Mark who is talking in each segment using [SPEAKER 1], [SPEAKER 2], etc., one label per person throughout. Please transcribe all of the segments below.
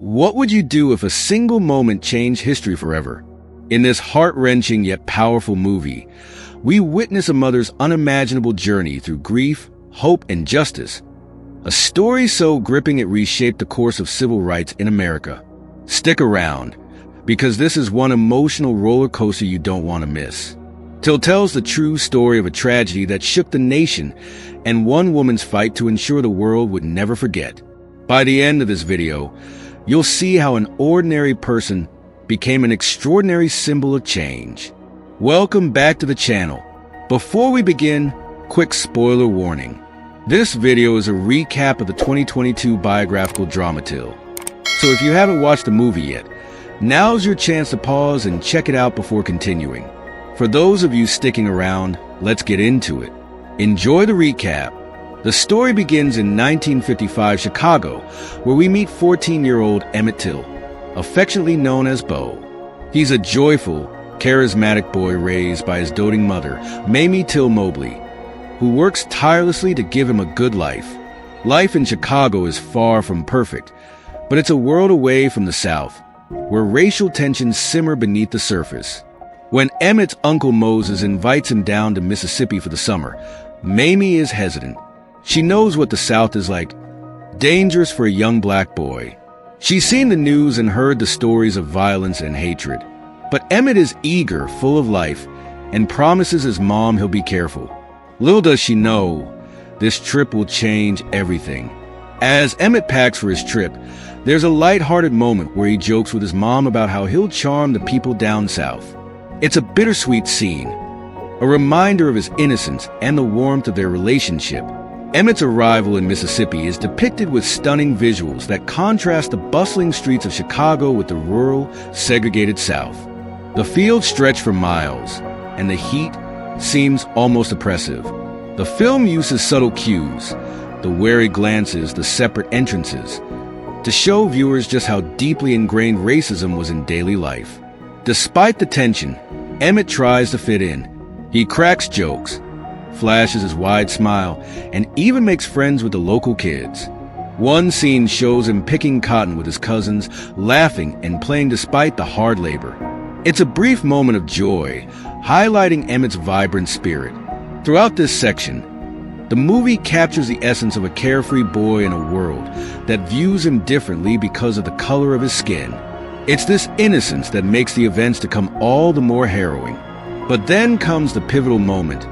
[SPEAKER 1] What would you do if a single moment changed history forever? In this heart-wrenching yet powerful movie, we witness a mother's unimaginable journey through grief, hope, and justice. A story so gripping it reshaped the course of civil rights in America. Stick around, because this is one emotional roller coaster you don't want to miss. Till tells the true story of a tragedy that shook the nation and one woman's fight to ensure the world would never forget. By the end of this video, you'll see how an ordinary person became an extraordinary symbol of change. Welcome back to the channel. Before we begin, quick spoiler warning. This video is a recap of the 2022 biographical drama Till. So if you haven't watched the movie yet, now's your chance to pause and check it out before continuing. For those of you sticking around, let's get into it. Enjoy the recap. The story begins in 1955 Chicago, where we meet 14-year-old Emmett Till, affectionately known as Bo. He's a joyful, charismatic boy raised by his doting mother, Mamie Till Mobley, who works tirelessly to give him a good life. Life in Chicago is far from perfect, but it's a world away from the South, where racial tensions simmer beneath the surface. When Emmett's Uncle Moses invites him down to Mississippi for the summer, Mamie is hesitant. She knows what the South is like, dangerous for a young black boy. She's seen the news and heard the stories of violence and hatred. But Emmett is eager, full of life, and promises his mom he'll be careful. Little does she know, this trip will change everything. As Emmett packs for his trip, there's a light-hearted moment where he jokes with his mom about how he'll charm the people down south. It's a bittersweet scene, a reminder of his innocence and the warmth of their relationship. Emmett's arrival in Mississippi is depicted with stunning visuals that contrast the bustling streets of Chicago with the rural, segregated South. The fields stretch for miles, and the heat seems almost oppressive. The film uses subtle cues, the wary glances, the separate entrances, to show viewers just how deeply ingrained racism was in daily life. Despite the tension, Emmett tries to fit in. He cracks jokes, flashes his wide smile, and even makes friends with the local kids. One scene shows him picking cotton with his cousins, laughing and playing despite the hard labor. It's a brief moment of joy, highlighting Emmett's vibrant spirit. Throughout this section, the movie captures the essence of a carefree boy in a world that views him differently because of the color of his skin. It's this innocence that makes the events to come all the more harrowing. But then comes the pivotal moment,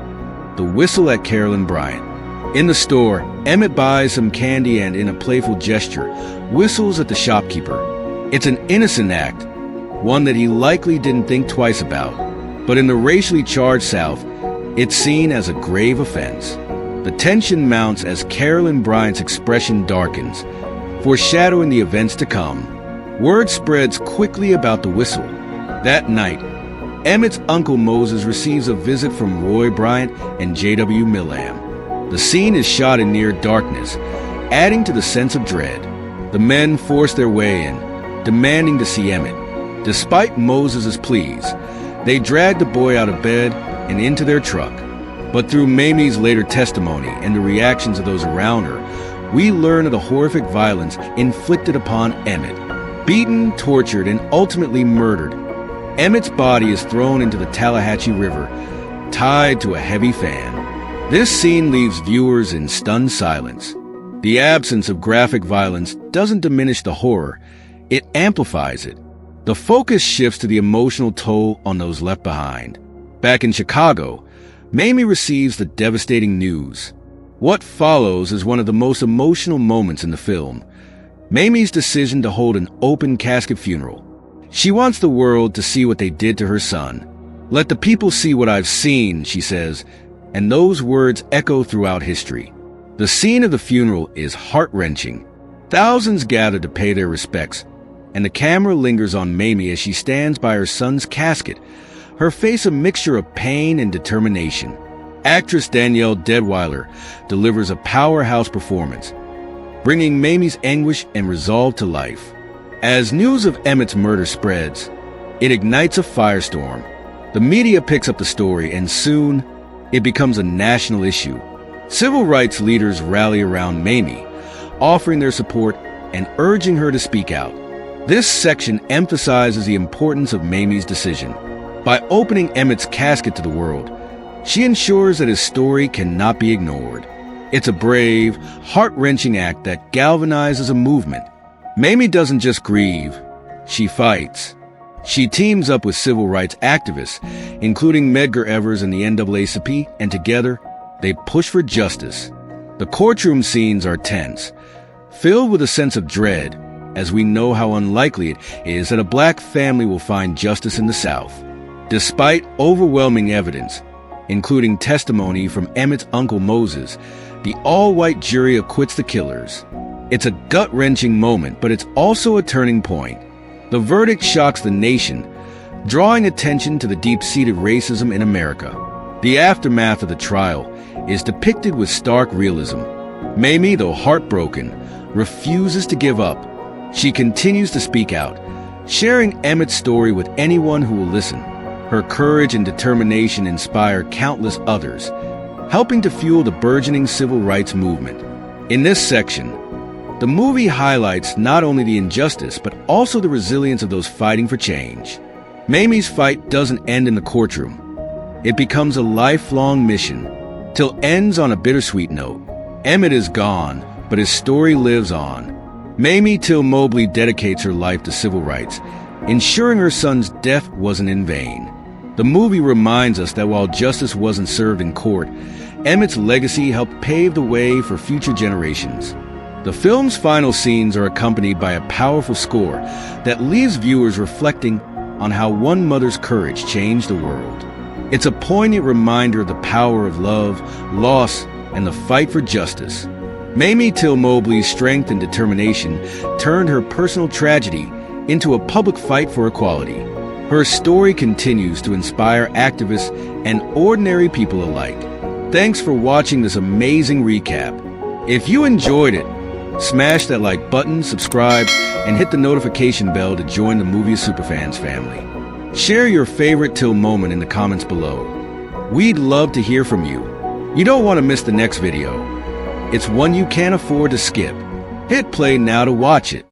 [SPEAKER 1] the whistle at Jalyn Bryant. In the store, Emmett buys some candy and, in a playful gesture, whistles at the shopkeeper. It's an innocent act, one that he likely didn't think twice about. But in the racially charged South, it's seen as a grave offense. The tension mounts as Jalyn Bryant's expression darkens, foreshadowing the events to come. Word spreads quickly about the whistle. That night, Emmett's Uncle Moses receives a visit from Roy Bryant and J.W. Millam. The scene is shot in near darkness, adding to the sense of dread. The men force their way in, demanding to see Emmett. Despite Moses' pleas, they drag the boy out of bed and into their truck. But through Mamie's later testimony and the reactions of those around her, we learn of the horrific violence inflicted upon Emmett. Beaten, tortured, and ultimately murdered, Emmett's body is thrown into the Tallahatchie River, tied to a heavy fan. This scene leaves viewers in stunned silence. The absence of graphic violence doesn't diminish the horror, it amplifies it. The focus shifts to the emotional toll on those left behind. Back in Chicago, Mamie receives the devastating news. What follows is one of the most emotional moments in the film. Mamie's decision to hold an open casket funeral. She wants the world to see what they did to her son. Let the people see what I've seen, she says, and those words echo throughout history. The scene of the funeral is heart-wrenching. Thousands gather to pay their respects, and the camera lingers on Mamie as she stands by her son's casket, her face a mixture of pain and determination. Actress Danielle Deadwyler delivers a powerhouse performance, bringing Mamie's anguish and resolve to life. As news of Emmett's murder spreads, it ignites a firestorm. The media picks up the story, and soon, it becomes a national issue. Civil rights leaders rally around Mamie, offering their support and urging her to speak out. This section emphasizes the importance of Mamie's decision. By opening Emmett's casket to the world, she ensures that his story cannot be ignored. It's a brave, heart-wrenching act that galvanizes a movement. Mamie doesn't just grieve, she fights. She teams up with civil rights activists, including Medgar Evers and the NAACP, and together, they push for justice. The courtroom scenes are tense, filled with a sense of dread, as we know how unlikely it is that a black family will find justice in the South. Despite overwhelming evidence, including testimony from Emmett's uncle Moses, the all-white jury acquits the killers. It's a gut-wrenching moment, but it's also a turning point. The verdict shocks the nation, drawing attention to the deep-seated racism in America. The aftermath of the trial is depicted with stark realism. Mamie, though heartbroken, refuses to give up. She continues to speak out, sharing Emmett's story with anyone who will listen. Her courage and determination inspire countless others, helping to fuel the burgeoning civil rights movement. In this section, the movie highlights not only the injustice, but also the resilience of those fighting for change. Mamie's fight doesn't end in the courtroom. It becomes a lifelong mission, till ends on a bittersweet note. Emmett is gone, but his story lives on. Mamie Till Mobley dedicates her life to civil rights, ensuring her son's death wasn't in vain. The movie reminds us that while justice wasn't served in court, Emmett's legacy helped pave the way for future generations. The film's final scenes are accompanied by a powerful score that leaves viewers reflecting on how one mother's courage changed the world. It's a poignant reminder of the power of love, loss, and the fight for justice. Mamie Till Mobley's strength and determination turned her personal tragedy into a public fight for equality. Her story continues to inspire activists and ordinary people alike. Thanks for watching this amazing recap. If you enjoyed it, smash that like button, subscribe, and hit the notification bell to join the Movie Superfans family. Share your favorite Till moment in the comments below. We'd love to hear from you. You don't want to miss the next video. It's one you can't afford to skip. Hit play now to watch it.